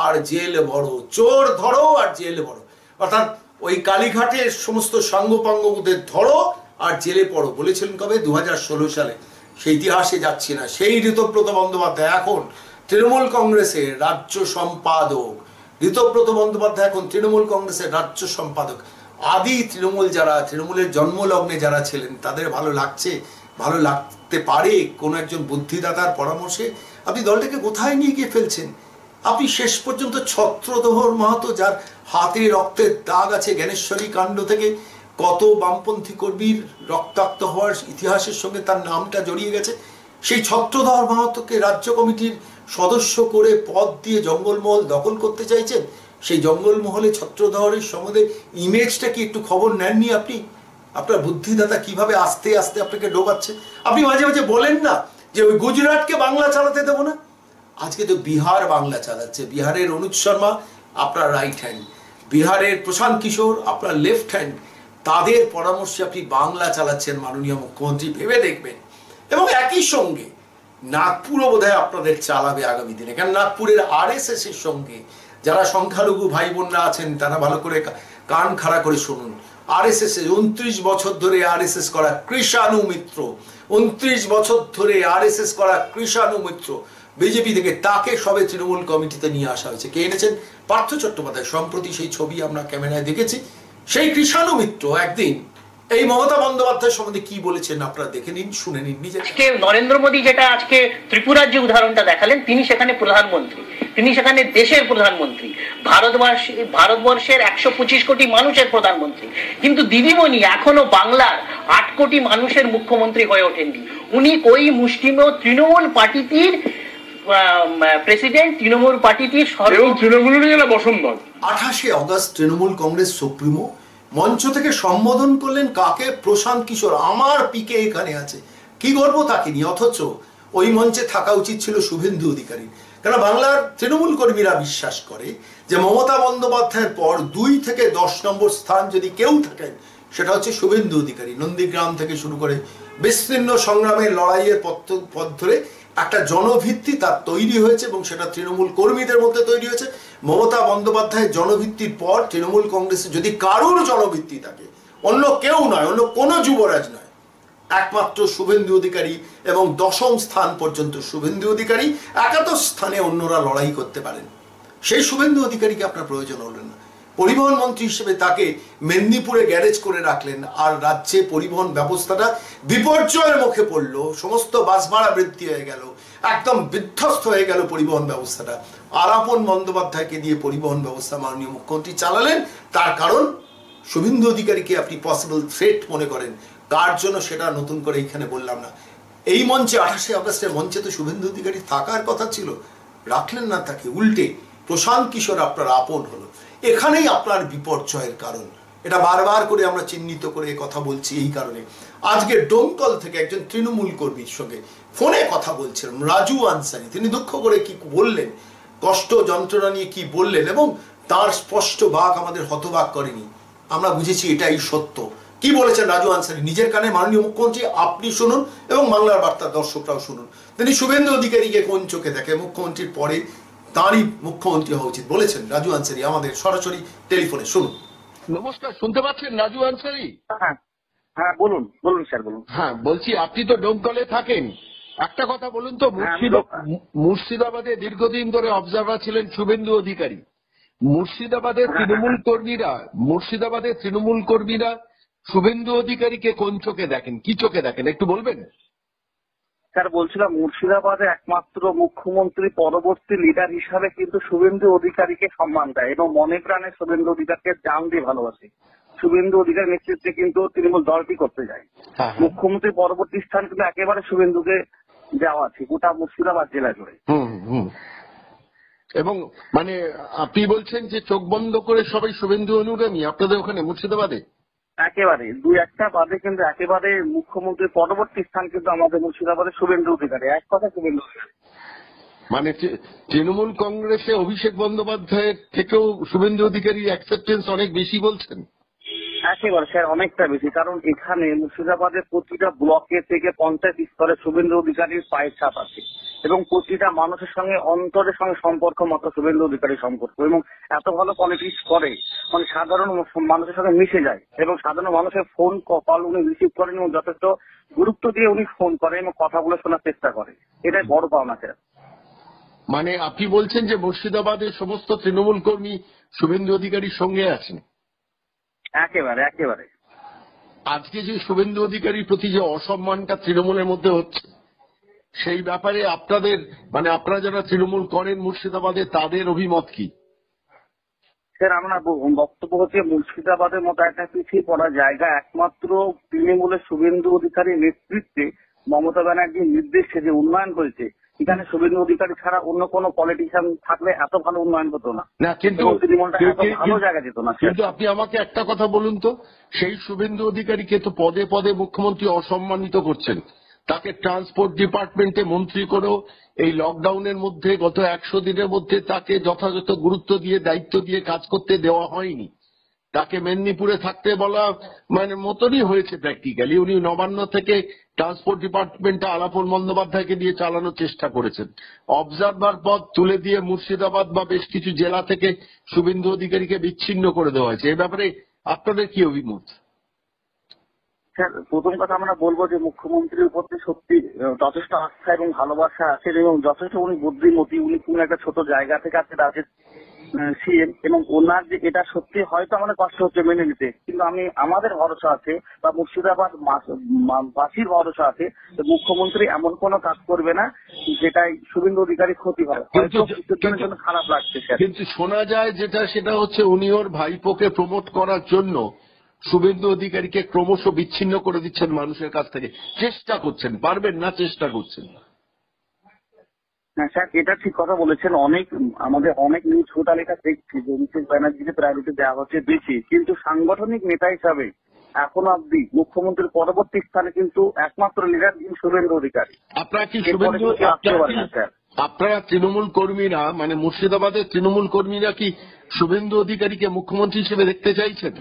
আর জেল বড়, চোর ধরো আর জেল বড়, অর্থাৎ ওই কালীঘাটের সমস্ত সাঙ্গপাঙ্গদের ধরো আর জেলে পড়ো। বলেছিলেন কবে? 2016 সালে। সেই ইতিহাসে যাচ্ছি না। সেই ঋতব্রত বন্দ্যোপাধ্যায় এখন তৃণমূল কংগ্রেসের রাজ্য সম্পাদক। ঋতব্রত বন্দ্যোপাধ্যায় এখন তৃণমূল কংগ্রেসের রাজ্য সম্পাদক। আদি তৃণমূল যারা, তৃণমূলের জন্মলগ্নে যারা ছিলেন, তাদের ভালো লাগতে পারে কোনো একজন বুদ্ধিদাতার পরামর্শে আপনি দলটাকে কোথায় নিয়ে গিয়ে ফেলছেন। আপনি শেষ পর্যন্ত ছত্রধর মাহাতো, যার হাতে রক্তের দাগ আছে জ্ঞানেশ্বরী কাণ্ড থেকে, কত বামপন্থী কর্মীর রক্তাক্ত হওয়ার ইতিহাসের সঙ্গে তার নামটা জড়িয়ে গেছে, সেই ছত্রধর মাহাতোকে রাজ্য কমিটির সদস্য করে পদ দিয়ে জঙ্গলমহল দখল করতে চাইছেন। সেই জঙ্গলমহলে ছত্রধরের সম্বন্ধে ইমেজটা কি একটু খবর নেননি আপনি? আপনার বুদ্ধিদাতা কিভাবে আস্তে আস্তে আপনাকে ডোবাচ্ছে। আপনি মাঝে মাঝে বলেন না যে ওই গুজরাটকে বাংলা চালাতে দেবো না, আজকে তো বিহার বাংলা চালাচ্ছে। বিহারের অনুজ শর্মা আপনার রাইট হ্যান্ড, বিহারের প্রশান্ত কিশোর আপনার লেফট হ্যান্ড, তাদের পরামর্শে আপনি বাংলা চালাচ্ছেন মাননীয় মুখ্যমন্ত্রী, ভেবে দেখবেন। এবং একই সঙ্গে নাগপুরও বোধহয় আপনাদের চালাবে আগামী দিনে, কারণ নাগপুরের RSS এর সঙ্গে যারা সংখ্যালঘু ভাই বোনরা আছেন তারা ভালো করে কান খাড়া করে শুনুন। RSS 29 বছর ধরে RSS করা কৃষাণু মিত্র, 29 বছর ধরে RSS করা কৃষাণু মিত্র বিজেপি থেকে, তাকে সবে তৃণমূল কমিটিতে নিয়ে আসা হয়েছে। কে এনেছেন? পার্থ চট্টোপাধ্যায়। সম্প্রতি সেই ছবি আমরা ক্যামেরায় দেখেছি। সেই কৃষাণু মিত্র একদিন এই মমতা বন্দ্যোপাধ্যায় সম্বন্ধে কি বলেছেন আপনারা দেখে নিন, শুনে নিন নিজে। আজকে নরেন্দ্র মোদী যেটা আজকে ত্রিপুরার যে উদাহরণটা দেখালেন, তিনি সেখানে প্রধানমন্ত্রী, তিনি সেখানে দেশের প্রধানমন্ত্রী, ভারতবর্ষের 125 কোটি মানুষের প্রধানমন্ত্রী। কিন্তু দিদিমণি এখনো বাংলার 8 কোটি মানুষের মুখ্যমন্ত্রী হয়ে ওঠেননি। উনি ওই মুষ্টিমেয় তৃণমূল পার্টিটির প্রেসিডেন্ট, তৃণমূল পার্টিটির তৃণমূলের বসম্বর। 28 অগস্ট তৃণমূল কংগ্রেস সুপ্রিমো মঞ্চ থেকে সম্বোধন করলেন কাকে? প্রশান্ত কিশোর। আমার পিকে এখানে আছে, কি গর্ব তাকে নিয়ে। অথচ ওই মঞ্চে থাকা উচিত ছিল শুভেন্দু অধিকারী। কেন বাংলার তৃণমূল কর্মীরা বিশ্বাস করে যে মমতা বন্দ্যোপাধ্যায়ের পর 2 থেকে 10 নম্বর স্থান যদি কেউ থাকেন সেটা হচ্ছে শুভেন্দু অধিকারী। নন্দীগ্রাম থেকে শুরু করে বিস্তীর্ণ সংগ্রামের লড়াইয়ের পথ ধরে একটা জনভিত্তি তার তৈরি হয়েছে এবং সেটা তৃণমূল কর্মীদের মধ্যে তৈরি হয়েছে। মমতা বন্দ্যোপাধ্যায়ের জনভিত্তির পর তৃণমূল কংগ্রেসে যদি কারোর জনভিত্তি থাকে, অন্য কেউ নয়, অন্য কোনো যুবরাজ নয়, একমাত্র শুভেন্দু অধিকারী। এবং 10ম স্থান পর্যন্ত শুভেন্দু অধিকারী, একাদশ স্থানে অন্যরা লড়াই করতে পারেন। সেই শুভেন্দু অধিকারীকে আপনার প্রয়োজন হলেন না। পরিবহন মন্ত্রী হিসেবে তাকে মেদিনীপুরে গ্যারেজ করে রাখলেন, আর রাজ্যে পরিবহন ব্যবস্থাটা বিপর্যয়ের মুখে পড়ল। সমস্ত বাস ভাড়া বৃদ্ধি হয়ে গেল, একদম বিধ্বস্ত হয়ে গেল পরিবহন ব্যবস্থাটা। আলাপন বন্দ্যোপাধ্যায়কে দিয়ে পরিবহন ব্যবস্থা মাননীয় মুখ্যমন্ত্রী চালালেন। তার কারণ শুভেন্দু অধিকারীকে আপনি পসিবল থ্রেট মনে করেন। কার জন্য সেটা নতুন করে এখানে বললাম না। এই মঞ্চে 28 অগস্টের মঞ্চে তো শুভেন্দু অধিকারী থাকার কথা ছিল, রাখলেন না তাকে। উল্টে প্রশান্ত কিশোর আপনার আপন হলো। এখানেই আপনার বিপর্যয়ের কারণ। এটা বারবার করে আমরা চিহ্নিত করে কথা বলছি এই কারণে। আজকে ডোমকল থেকে একজন তৃণমূল কর্মীর সঙ্গে ফোনে কথা বলছিলাম, রাজু আনসারি। তিনি দুঃখ করে কি বললেন, কষ্ট যন্ত্রণা নিয়ে কি বললেন, এবং তার স্পষ্ট বাক আমাদের হতবাক করেনি। আমরা বুঝেছি এটাই সত্য। কি বলেছেন রাজু আনসারি নিজের কানে? মাননীয় মুখ্যমন্ত্রী আপনি শুনুন এবং বাংলার বার্তার দর্শকরাও শুনুন। তিনি শুভেন্দু অধিকারীকে কোন চোখে দেখে, মুখ্যমন্ত্রীর পরে তাঁরই মুখ্যমন্ত্রী হওয়া উচিত বলেছেন রাজু আনসারি আমাদের সরাসরি টেলিফোনে। শুনুন। নমস্কার, শুনতে পাচ্ছেন রাজু আনসারি? হ্যাঁ বলুন স্যার বলুন। হ্যাঁ বলছি, আপনি তো ডোমকলে থাকেন, একটা কথা বলুন তো, মুর্শিদাবাদে দীর্ঘদিন ধরে অবজারভার ছিলেন শুভেন্দু অধিকারী। মুর্শিদাবাদের তৃণমূল কর্মীরা শুভেন্দু অধিকারীকে কোন চোখে দেখেন, কি চোখে দেখেন একটু বলবেন? স্যার বলছিলাম, মুর্শিদাবাদে একমাত্র মুখ্যমন্ত্রী পরবর্তী লিডার হিসাবে কিন্তু শুভেন্দু অধিকারীকে সম্মান দেয় এবং মনে প্রাণে শুভেন্দু অধিকারীকে জান দিয়ে ভালোবাসে। শুভেন্দু অধিকারীর নেতৃত্বে কিন্তু তৃণমূল দলটি করতে যায়। মুখ্যমন্ত্রী পরবর্তী স্থান কিন্তু একেবারে শুভেন্দুকে দেওয়া আছে গোটা মুর্শিদাবাদ জেলা জুড়ে। এবং মানে আপনি বলছেন যে চোখ বন্ধ করে সবাই শুভেন্দু অনুগামী আপনাদের ওখানে মুর্শিদাবাদে? একেবারে 2-1টা বাদে কিন্তু একেবারে মুখ্যমন্ত্রীর পরবর্তী স্থান কিন্তু আমাদের মুর্শিদাবাদে শুভেন্দু অধিকারী। এক কথা শুভেন্দু অধিকারী। মানে তৃণমূল কংগ্রেসে অভিষেক বন্দ্যোপাধ্যায়ের থেকেও শুভেন্দু অধিকারীর অ্যাকসেপ্টেন্স অনেক বেশি বলছেন? একেবারে স্যার, অনেকটা বেশি। কারণ এখানে মুর্শিদাবাদের প্রতিটা ব্লকে থেকে পঞ্চায়েত স্তরে শুভেন্দু অধিকারীর পায়ের ছাপ আছে এবং প্রতিটা মানুষের সঙ্গে অন্তরের সঙ্গে সম্পর্ক মতো শুভেন্দু অধিকারীর সম্পর্ক, এবং এত ভালো পলিটিক্স করে, মানে সাধারণ মানুষের সঙ্গে মিশে যায় এবং সাধারণ মানুষের ফোন কল উনি রিসিভ করেন এবং যথেষ্ট গুরুত্ব দিয়ে উনি ফোন করেন এবং কথাগুলো শোনার চেষ্টা করে। এটাই বড় পাওনা স্যার। মানে আপনি বলছেন যে মুর্শিদাবাদের সমস্ত তৃণমূল কর্মী শুভেন্দু অধিকারীর সঙ্গে আছেন? একেবারে একেবারে। আজকে যে শুভেন্দু অধিকারীর প্রতি যে অসম্মানটা তৃণমূলের মধ্যে হচ্ছে, সেই ব্যাপারে আপনাদের মানে আপনারা যারা তৃণমূল করেন মুর্শিদাবাদে, তাদের অভিমত কি? স্যার আমরা বক্তব্য হচ্ছে, মুর্শিদাবাদের মতো একটা পিছিয়ে পড়া জায়গা একমাত্র তৃণমূলের শুভেন্দু অধিকারীর নেতৃত্বে মমতা ব্যানার্জির নির্দেশে যে উন্নয়ন করেছে, এখানে শুভেন্দু অধিকারী ছাড়া অন্য কোনো পলিটিশিয়ান থাকলে এত ভালো উন্নয়ন হতো না, কিন্তু ভালো জায়গা যেত না। কিন্তু আপনি আমাকে একটা কথা বলুন তো, সেই শুভেন্দু অধিকারীকে তো পদে পদে মুখ্যমন্ত্রী অসম্মানিত করছেন। তাকে ট্রান্সপোর্ট ডিপার্টমেন্টে মন্ত্রী করেও এই লকডাউনের মধ্যে গত 100 দিনের মধ্যে তাকে যথাযথ গুরুত্ব দিয়ে দায়িত্ব দিয়ে কাজ করতে দেওয়া হয়নি। তাকে মেদিনীপুরে থাকতে বলা মানে মতনই হয়েছে প্র্যাকটিক্যালি। উনি নবান্ন থেকে ট্রান্সপোর্ট ডিপার্টমেন্টে আলাপন বন্দ্যোপাধ্যায়কে দিয়ে চালানোর চেষ্টা করেছেন। অবজারভার পদ তুলে দিয়ে মুর্শিদাবাদ বা বেশ কিছু জেলা থেকে শুভেন্দু অধিকারীকে বিচ্ছিন্ন করে দেওয়া হয়েছে। এই ব্যাপারে আপনাদের কি অভিমত? স্যার প্রথম কথা আমরা বলবো যে মুখ্যমন্ত্রীর প্রতি সত্যি যথেষ্ট আস্থা এবং ভালোবাসা আছে এবং যথেষ্ট উনি বুদ্ধিমতী। উনি কোন একটা ছোট জায়গা থেকে আছে রাজ্যের সিএম, এবং ওনার যে এটা সত্যি হয়তো আমাদের কষ্ট হচ্ছে মেনে নিতে, কিন্তু আমাদের ভরসা আছে বা মুর্শিদাবাদ বাসীর ভরসা আছে যে মুখ্যমন্ত্রী এমন কোনো কাজ করবে না যেটাই শুভেন্দু অধিকারী ক্ষতি হয়। হয়তো কিছুদিনের জন্য খারাপ লাগছে স্যার, কিন্তু শোনা যায় সেটা হচ্ছে উনি ওর ভাইপোকে প্রমোট করার জন্য শুভেন্দু অধিকারীকে ক্রমশ বিচ্ছিন্ন করে দিচ্ছেন মানুষের কাছ থেকে, চেষ্টা করছেন, পারবেন না, চেষ্টা করছেন। হ্যাঁ স্যার, এটা ঠিক কথা বলেছেন। আমাদের অনেক নিউজ পোর্টাল এটা দেখছি যে অভিষেক ব্যানার্জিকে প্রায়োরিটি দেওয়া হচ্ছে বেশি, কিন্তু সাংগঠনিক নেতা হিসাবে এখন অব্দি মুখ্যমন্ত্রীর পরবর্তী স্থানে কিন্তু একমাত্র লিডার শুভেন্দু অধিকারী। আপনারা তৃণমূল কর্মীরা, মানে মুর্শিদাবাদের তৃণমূল কর্মীরা কি শুভেন্দু অধিকারীকে মুখ্যমন্ত্রী হিসেবে দেখতে চাইছেন?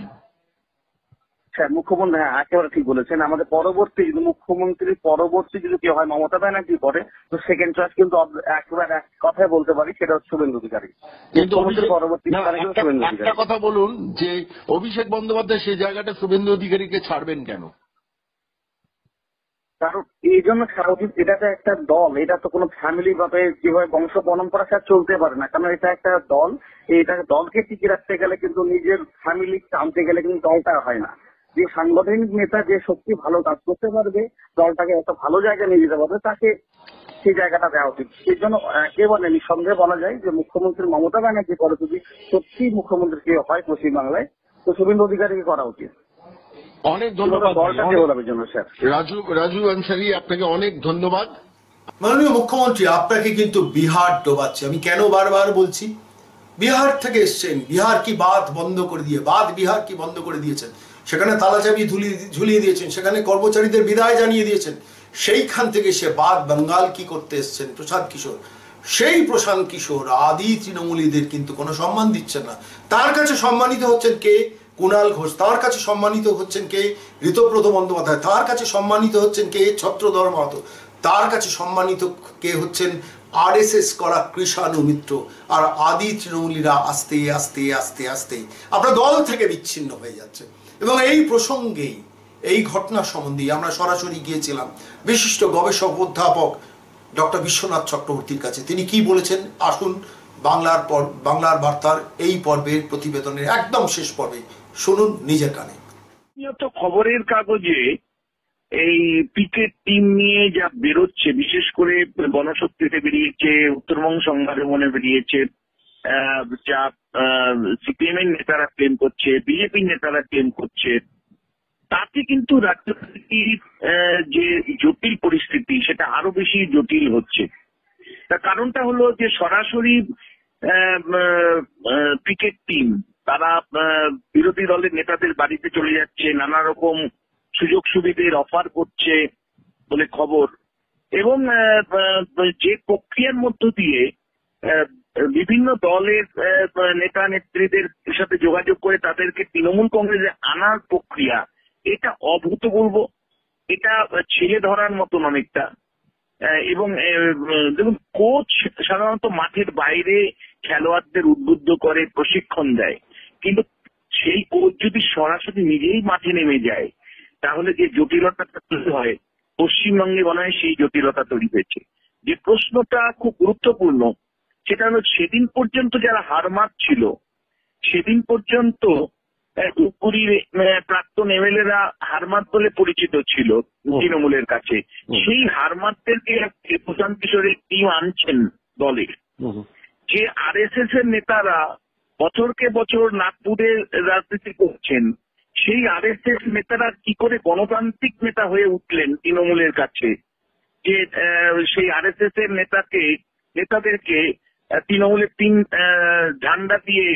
স্যার মুখ্যমন্ত্রী, হ্যাঁ একেবারে ঠিক বলেছেন। আমাদের পরবর্তী যদি মুখ্যমন্ত্রীর পরবর্তী যদি কেউ হয় মমতা ব্যানার্জি পরে, তো সেকেন্ড চয়েস কিন্তু একেবারে এক কথায় বলতে পারি সেটা হচ্ছে শুভেন্দু অধিকারী। কিন্তু পরবর্তী একটা কথা বলুন যে অভিষেক বন্দ্যোপাধ্যায় সেই জায়গাটা শুভেন্দু অধিকারীকে ছাড়বেন কেন? কারণ এই জন্য ছাড়া উচিত, এটা তো একটা দল, এটা তো কোনো ফ্যামিলি ভাবে যেভাবে বংশ পরম্পরা স্যার চলতে পারে না। কারণ এটা একটা দল, এটা দলকে টিকে রাখতে গেলে কিন্তু নিজের ফ্যামিলি টানতে গেলে কিন্তু দলটা হয় না। যে সাংগঠনিক নেতা যে সত্যি ভালো কাজ করতে পারবে, দলটাকে একটা ভালো জায়গায় নিয়ে যেতে পারবে, তাকে সেই জায়গাটা দেওয়া উচিত। সেই জন্য একেবারে নিঃসন্দেহে বলা যায় যে মুখ্যমন্ত্রী মমতা ব্যানার্জি পরে যদি সত্যি মুখ্যমন্ত্রী কেউ হয় পশ্চিমবাংলায়, তো শুভেন্দু অধিকারীকে করা উচিত। অনেক ধন্যবাদ দলটা ডেভেলপের জন্য স্যার। রাজু আনসারি, আপনাকে অনেক ধন্যবাদ। মাননীয় মুখ্যমন্ত্রী, আপনাকে কিন্তু বিহার ডোবাচ্ছে। আমি কেন বারবার বলছি, বিহার থেকে এসছেন, বিহার কি বাঁধ বন্ধ করে দিয়ে, বিহার কি বন্ধ করে দিয়েছেন, সেখানে তালাচাবি ঝুলিয়ে দিয়েছেন, সেখানে কর্মচারীদের বিদায় জানিয়ে দিয়েছেন। সেইখান থেকে সে বেঙ্গল কি করতে এসছেন প্রশান্ত কিশোর, সেই প্রশান্ত কিশোর আদি তৃণমূলীদের কিন্তু কোনো সম্মান দিচ্ছেন না। তার কাছে সম্মানিত হচ্ছেন কে? কুণাল ঘোষ। তার কাছে সম্মানিত হচ্ছেন কে? ঋতব্রত বন্দ্যোপাধ্যায়। তার কাছে সম্মানিত হচ্ছেন কে? ছত্রধর মাহাতো। তার কাছে সম্মানিত কে হচ্ছেন? RSS করা কৃষাণু মিত্র। আর আদি তৃণমূলীরা আস্তে আস্তে আস্তে আস্তে আপনার দল থেকে বিচ্ছিন্ন হয়ে যাচ্ছে। এবং এই প্রসঙ্গেই, এই ঘটনা সম্বন্ধে আমরা সরাসরি গিয়েছিলাম বিশিষ্ট গবেষক অধ্যাপক ডক্টর বিশ্বনাথ চক্রবর্তীর কাছে। তিনি কি বলেছেন আসুন বাংলার বার্তার এই পর্বের প্রতিবেদনের একদম শেষ পর্বে শুনুন নিজের কানে। খবরের কাগজে এই পিকেট টিম নিয়ে যা বেরোচ্ছে, বিশেষ করে গণশক্তিতে বেরিয়েছে, উত্তরবঙ্গ সংবাদে মনে বেরিয়েছে, যা সিপিএম এর নেতারা ক্লেম করছে, বিজেপির নেতারা ক্লেম করছে, তাতে কিন্তু রাজনীতির যে জটিল পরিস্থিতি সেটা আরো বেশি জটিল হচ্ছে। তার কারণটা হলো যে সরাসরি পিকেট টিম তারা বিরোধী দলের নেতাদের বাড়িতে চলে যাচ্ছে, নানা রকম সুযোগ সুবিধের অফার করছে বলে খবর, এবং যে প্রক্রিয়ার মধ্য দিয়ে বিভিন্ন দলের নেতা নেত্রীদের সাথে যোগাযোগ করে তাদেরকে তৃণমূল কংগ্রেসে আনার প্রক্রিয়া, এটা অভূতপূর্ব, এটা ছেড়ে ধরার মতন অনেকটা। এবং দেখুন, কোচ সাধারণত মাঠের বাইরে খেলোয়াড়দের উদ্বুদ্ধ করে, প্রশিক্ষণ দেয়, কিন্তু সেই কোচ যদি সরাসরি নিজেই মাঠে নেমে যায় তাহলে যে জটিলতাটা তৈরি হয়, পশ্চিমবঙ্গে মনে হয় সেই জটিলতা তৈরি হয়েছে। যে প্রশ্নটা খুব গুরুত্বপূর্ণ সেটা হলো, সেদিন পর্যন্ত যারা হার মারছিল, সেদিন পর্যন্ত ধূপগুড়ির প্রাক্তন এমএলএরা হারমাত বলে পরিচিত ছিল তৃণমূলের কাছে। সেই হারমাতদেরকে প্রশান্ত কিশোরের টিম আনছেন দলে। যে RSS এর নেতারা বছরকে বছর নাগপুরে রাজনীতি করছেন, সেই RSS নেতারা কি করে গণতান্ত্রিক নেতা হয়ে উঠলেন তৃণমূলের কাছে, যে সেই RSS এর নেতাদেরকে তৃণমূলের তিন ঝান্ডা দিয়ে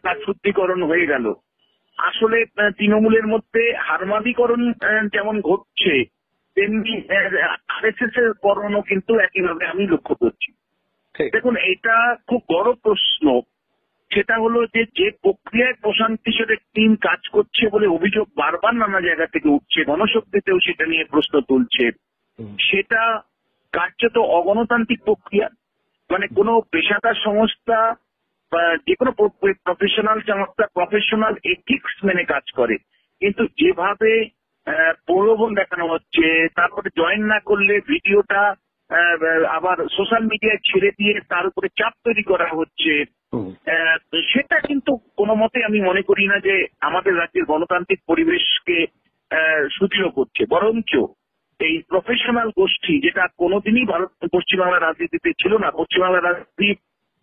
তার শুদ্ধিকরণ হয়ে গেল। আসলে তৃণমূলের মধ্যে হারমাদিকরণ যেমন ঘটছে, তেমনি RSS এর করণও কিন্তু একইভাবে আমি লক্ষ্য করছি। দেখুন, এটা খুব বড় প্রশ্ন। সেটা হলো যে প্রক্রিয়ায় প্রশান্ত কিশোরের টিম কাজ করছে বলে অভিযোগ বারবার নানা জায়গা থেকে উঠছে, গণশক্তিতেও সেটা নিয়ে প্রশ্ন তুলছে, সেটা কার্যত অগণতান্ত্রিক প্রক্রিয়া। মানে কোনো পেশাদার সংস্থা বা যে কোনো প্রফেশনাল সংস্থা প্রফেশনাল এথিক্স মেনে কাজ করে, কিন্তু যেভাবে প্রলোভন দেখানো হচ্ছে, তারপরে জয়েন না করলে ভিডিওটা আবার সোশ্যাল মিডিয়ায় ছেড়ে দিয়ে তার উপরে চাপ তৈরি করা হচ্ছে, সেটা কিন্তু কোনো মতে আমি মনে করি না যে আমাদের রাজ্যের গণতান্ত্রিক পরিবেশকে সুদৃঢ় করছে। বরঞ্চ এই প্রফেশনাল গোষ্ঠী, যেটা কোনোদিনই পশ্চিমবাংলার রাজনীতিতে ছিল না, পশ্চিমবাংলার রাজনীতি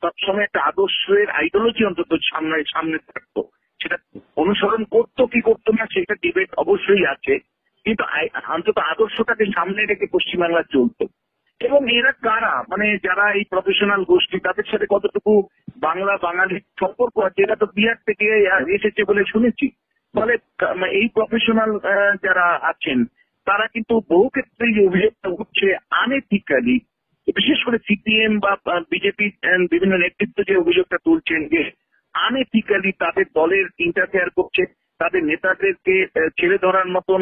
সবসময় একটা আদর্শের আইডিওলজি অন্তত সামনে থাকতো, সেটা অনুসরণ করতো কি করতো না সেটা ডিবেট অবশ্যই আছে, কিন্তু অন্তত আদর্শটাকে সামনে রেখে পশ্চিমবাংলা চলতো। এবং এরা কারা, মানে যারা এই প্রফেশনাল গোষ্ঠী, তাদের সাথে কতটুকু বাংলা বাঙালির সম্পর্ক আছে, এটা তো বিহার থেকে এসেছে বলে শুনেছি। ফলে এই প্রফেশনাল যারা আছেন তারা কিন্তু বহু ক্ষেত্রে এই অভিযোগটা উঠছে আনএথিক্যালি, বিশেষ করে সিপিএম বা বিজেপি বিভিন্ন নেতৃত্ব যে অভিযোগটা তুলছেন যে আনএথিক্যালি তাদের দলের ইন্টারফেয়ার করছে, তাদের নেতাদেরকে ছেড়ে ধরার মতন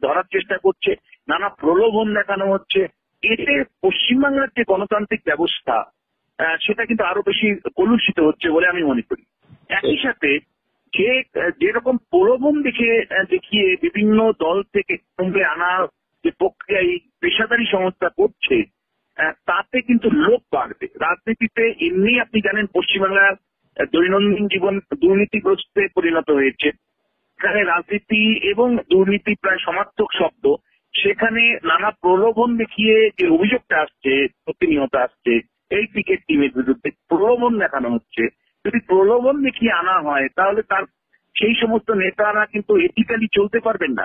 ধরার চেষ্টা করছে, নানা প্রলোভন দেখানো হচ্ছে। এতে পশ্চিমবাংলার যে গণতান্ত্রিক ব্যবস্থা সেটা কিন্তু আরো বেশি কলুষিত হচ্ছে বলে আমি মনে করি। একই সাথে যেরকম প্রলোভন দেখিয়ে বিভিন্ন দল থেকে সঙ্গে আনা যে প্রক্রিয়া এই পেশাদারী সংস্থা করছে, তাতে কিন্তু লোক বাড়বে। রাজনীতিতে এমনি আপনি জানেন পশ্চিমবাংলার দৈনন্দিন জীবন দুর্নীতিগ্রস্তে পরিণত হয়েছে। এখানে রাজনীতি এবং দুর্নীতি প্রায় সমার্থক শব্দ। সেখানে নানা প্রলোভন দেখিয়ে যে অভিযোগটা আসছে, প্রতিনিয়ত আসছে, এই ক্রিকেট টিমের বিরুদ্ধে প্রলোভন দেখানো হচ্ছে। যদি প্রলোভন দেখিয়ে আনা হয় তাহলে তার সেই সমস্ত নেতারা কিন্তু এথিক্যালি চলতে পারবেন না,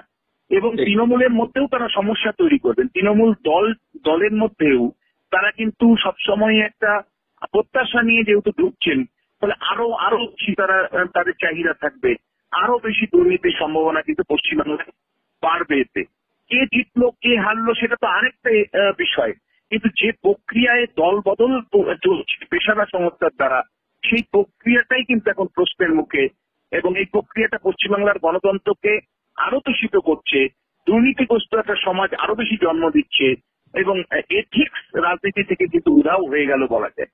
এবং তৃণমূলের মধ্যেও তারা সমস্যা তৈরি করবেন। তৃণমূল দলের মধ্যেও তারা কিন্তু সবসময় একটা প্রত্যাশা নিয়ে যেহেতু ঢুকছেন, ফলে আরো বেশি তাদের চাহিদা থাকবে, আরো বেশি দুর্নীতির সম্ভাবনা কিন্তু পশ্চিমবাংলায় বাড়বে। এতে কে জিতলো কে হারলো সেটা তো আরেকটা বিষয়, কিন্তু যে প্রক্রিয়ায় দল বদল চলছে পেশাদার সংস্থার দ্বারা, সেই প্রক্রিয়াটাই কিন্তু এখন প্রশ্নের মুখে, এবং এই প্রক্রিয়াটা পশ্চিমবাংলার গণতন্ত্রকে আরো দূষিত করছে, দুর্নীতিগ্রস্ত একটা সমাজ আরো বেশি জন্ম দিচ্ছে, এবং এথিক্স রাজনীতি থেকে কিন্তু উধাও হয়ে গেল বলা যায়।